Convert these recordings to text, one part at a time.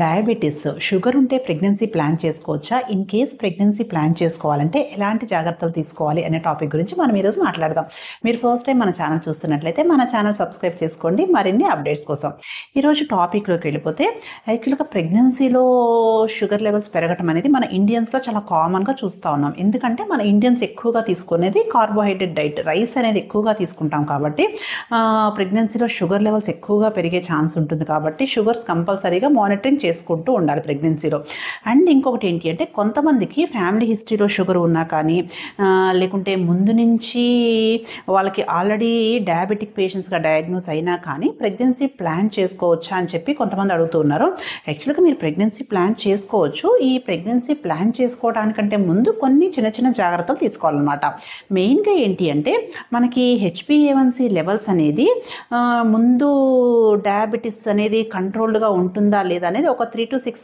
Diabetes, sugar ఉంటే pregnancy plan చేసుకోవచ్చా? In case pregnancy plan చేసుకోవాలంటే ఎలాంటి జాగ్రత్తలు తీసుకోవాలి అనే టాపిక్ గురించి మనం ఈరోజు మాట్లాడదాం. మీరు ఫస్ట్ టైం మన ఛానల్ చూస్తున్నట్లయితే మన ఛానల్ సబ్స్క్రైబ్ చేసుకోండి మరిన్ని అప్డేట్స్ కోసం. ఈరోజు టాపిక్లోకి వెళ్ళిపోతే యాక్చువల్గా ప్రెగ్నెన్సీలో షుగర్ లెవెల్స్ పెరగటం అనేది మన ఇండియన్స్లో చాలా కామన్గా చూస్తూ ఉన్నాం. ఎందుకంటే మన ఇండియన్స్ ఎక్కువగా తీసుకునేది కార్బోహైడ్రేట్ డైట్, రైస్ అనేది ఎక్కువగా తీసుకుంటాం కాబట్టి ప్రెగ్నెన్సీలో షుగర్ లెవెల్స్ ఎక్కువగా పెరిగే ఛాన్స్ ఉంటుంది. కాబట్టి షుగర్స్ కంపల్సరీగా మానిటరింగ్ చేసుకుంటూ ఉండాలి ప్రెగ్నెన్సీలో. అండ్ ఇంకొకటి ఏంటి అంటే కొంతమందికి ఫ్యామిలీ హిస్టరీలో షుగర్ ఉన్నా కానీ లేకుంటే ముందు నుంచి వాళ్ళకి ఆల్రెడీ డయాబెటిక్ పేషెంట్స్గా డయాగ్నోస్ అయినా కానీ ప్రెగ్నెన్సీ ప్లాన్ చేసుకోవచ్చా అని చెప్పి కొంతమంది అడుగుతూ ఉన్నారు. యాక్చువల్గా మీరు ప్రెగ్నెన్సీ ప్లాన్ చేసుకోవచ్చు. ఈ ప్రెగ్నెన్సీ ప్లాన్ చేసుకోవడానికంటే ముందు కొన్ని చిన్న చిన్న జాగ్రత్తలు తీసుకోవాలన్నమాట. మెయిన్గా ఏంటి అంటే మనకి హెచ్బిఏవన్సీ లెవెల్స్ అనేది ముందు డయాబెటిస్ అనేది కంట్రోల్డ్గా ఉంటుందా లేదా అనేది ఒక 3 to 6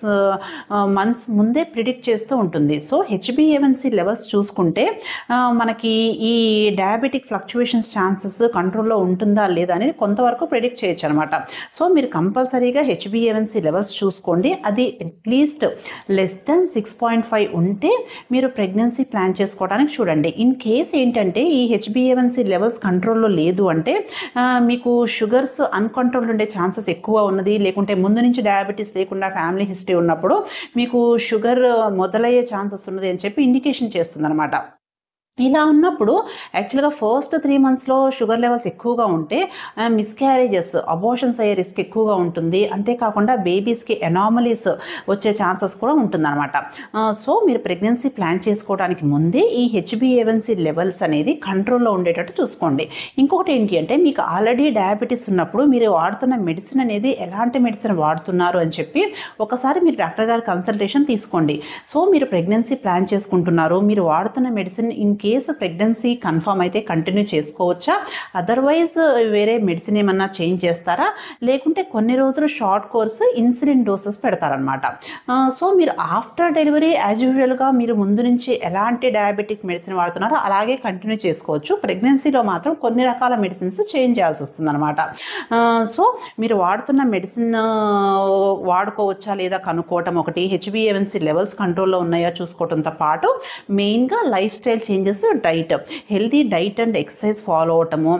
months ముందే ప్రిడిక్ట్ చేస్తూ ఉంటుంది. సో హెచ్బిఏవన్సీ లెవెల్స్ చూసుకుంటే మనకి ఈ డయాబెటిక్ ఫ్లక్చువేషన్స్ ఛాన్సెస్ కంట్రోల్లో ఉంటుందా లేదా అనేది కొంతవరకు ప్రిడిక్ట్ చేయొచ్చు అనమాట. సో మీరు కంపల్సరీగా హెచ్బిఏవన్సీ లెవెల్స్ చూసుకోండి. అది అట్లీస్ట్ లెస్ దెన్ 6.5 ఉంటే మీరు ప్రెగ్నెన్సీ ప్లాన్ చేసుకోవడానికి చూడండి. ఇన్ కేస్ ఏంటంటే ఈ హెచ్బిఏవన్సీ లెవెల్స్ కంట్రోల్లో లేదు అంటే మీకు షుగర్స్ అన్కంట్రోల్డ్ ఉండే ఛాన్సెస్ ఎక్కువ ఉన్నది, లేకుంటే ముందు నుంచి డయాబెటీస్ లేకుండా ఫ్యామిలీ హిస్టరీ ఉన్నప్పుడు మీకు షుగర్ మొదలయ్యే ఛాన్సెస్ ఉన్నది అని చెప్పి ఇండికేషన్ చేస్తుంది అనమాట. ఇలా ఉన్నప్పుడు యాక్చువల్గా ఫస్ట్ 3 monthsలో షుగర్ లెవెల్స్ ఎక్కువగా ఉంటే మిస్క్యారేజెస్, అబార్షన్స్ అయ్యే రిస్క్ ఎక్కువగా ఉంటుంది. అంతేకాకుండా బేబీస్కి ఎనామలీస్ వచ్చే ఛాన్సెస్ కూడా ఉంటుందన్నమాట. సో మీరు ప్రెగ్నెన్సీ ప్లాన్ చేసుకోవడానికి ముందే ఈ హెచ్బిఏవన్సీ లెవెల్స్ అనేది కంట్రోల్లో ఉండేటట్టు చూసుకోండి. ఇంకొకటి ఏంటి అంటే మీకు ఆల్రెడీ డయాబెటీస్ ఉన్నప్పుడు మీరు వాడుతున్న మెడిసిన్ అనేది ఎలాంటి మెడిసిన్ వాడుతున్నారు అని చెప్పి ఒకసారి మీరు డాక్టర్ గారి కన్సల్టేషన్ తీసుకోండి. సో మీరు ప్రెగ్నెన్సీ ప్లాన్ చేసుకుంటున్నారు, మీరు వాడుతున్న medicine in case pregnancy confirm అయితే కంటిన్యూ చేసుకోవచ్చా, అదర్వైజ్ వేరే మెడిసిన్ ఏమన్నా చేంజ్ చేస్తారా, లేకుంటే కొన్ని రోజులు షార్ట్ కోర్స్ ఇన్సులిన్ డోసెస్ పెడతారనమాట. సో మీరు ఆఫ్టర్ డెలివరీ యాజ్ యూజువల్గా మీరు ముందు నుంచి ఎలాంటి డయాబెటిక్ మెడిసిన్ వాడుతున్నారో అలాగే కంటిన్యూ చేసుకోవచ్చు. ప్రెగ్నెన్సీలో మాత్రం కొన్ని రకాల మెడిసిన్స్ చేంజ్ చేయాల్సి వస్తుంది అనమాట. సో మీరు వాడుతున్న మెడిసిన్ వాడుకోవచ్చా లేదా కనుక్కోవటం ఒకటి, హెచ్బిఏవన్సీ లెవెల్స్ కంట్రోల్లో ఉన్నాయా చూసుకోవడంతో పాటు మెయిన్గా lifestyle changes, diet, healthy diet and exercise follow అవటము,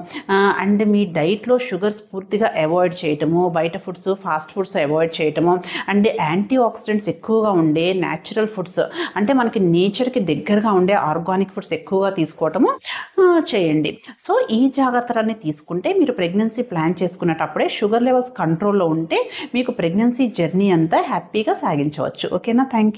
అండ్ మీ డైట్లో షుగర్స్ పూర్తిగా అవాయిడ్ చేయటము, బయట ఫుడ్స్, ఫాస్ట్ ఫుడ్స్ అవాయిడ్ చేయటము, అండ్ యాంటీ ఆక్సిడెంట్స్ ఎక్కువగా ఉండే న్యాచురల్ ఫుడ్స్ అంటే మనకి నేచర్కి దగ్గరగా ఉండే ఆర్గానిక్ ఫుడ్స్ ఎక్కువగా తీసుకోవటము చేయండి. సో ఈ జాగ్రత్తలన్నీ తీసుకుంటే మీరు ప్రెగ్నెన్సీ ప్లాన్ చేసుకునేటప్పుడే షుగర్ లెవెల్స్ కంట్రోల్లో ఉంటే మీకు ప్రెగ్నెన్సీ జర్నీ అంతా హ్యాపీగా సాగించవచ్చు. ఓకేనా? Thank you.